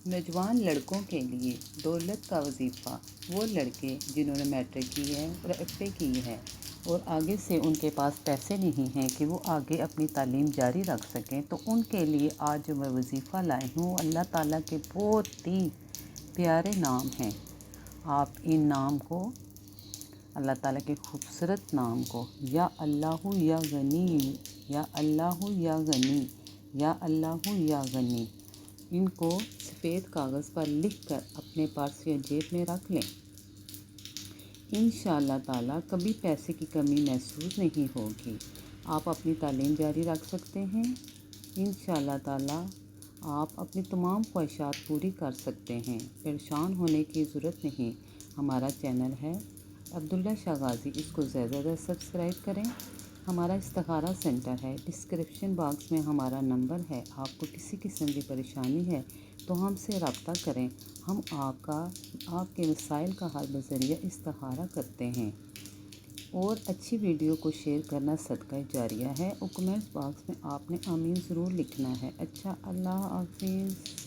نوجوان لڑکوں کے لیے دولت کا وظیفہ وہ لڑکے جنہوں نے میٹرک کی ہے اور ایف اے کی ہے اور آگے سے ان کے پاس پیسے نہیں ہیں کہ وہ آگے اپنی تعلیم جاری رکھ سکیں، تو ان کے لیے آج جو میں وظیفہ لائی ہوں اللہ تعالیٰ کے بہت ہی پیارے نام ہیں۔ آپ ان نام کو، اللہ تعالیٰ کے خوبصورت نام کو، یا اللہ یا غنی، یا اللہ یا غنی، یا اللہ یا غنی، ان کو سفید کاغذ پر لکھ کر اپنے پرس یا جیب میں رکھ لیں۔ انشاءاللہ تعالیٰ کبھی پیسے کی کمی محسوس نہیں ہوگی۔ آپ اپنی تعلیم جاری رکھ سکتے ہیں۔ انشاءاللہ تعالیٰ آپ اپنی تمام خواہشات پوری کر سکتے ہیں۔ پریشان ہونے کی ضرورت نہیں۔ ہمارا چینل ہے عبداللہ شاہ غازی، اس کو زیادہ زیادہ سبسکرائب کریں۔ ہمارا استخارہ سینٹر ہے، ڈسکرپشن باکس میں ہمارا نمبر ہے۔ آپ کو کسی قسم کی پریشانی ہے تو ہم سے رابطہ کریں، ہم آپ کے مسائل کا حل بذریعہ استخارہ کرتے ہیں۔ اور اچھی ویڈیو کو شیئر کرنا صدقہ جاریہ ہے، اور کمنٹس باکس میں آپ نے آمین ضرور لکھنا ہے۔ اچھا، اللہ حافظ۔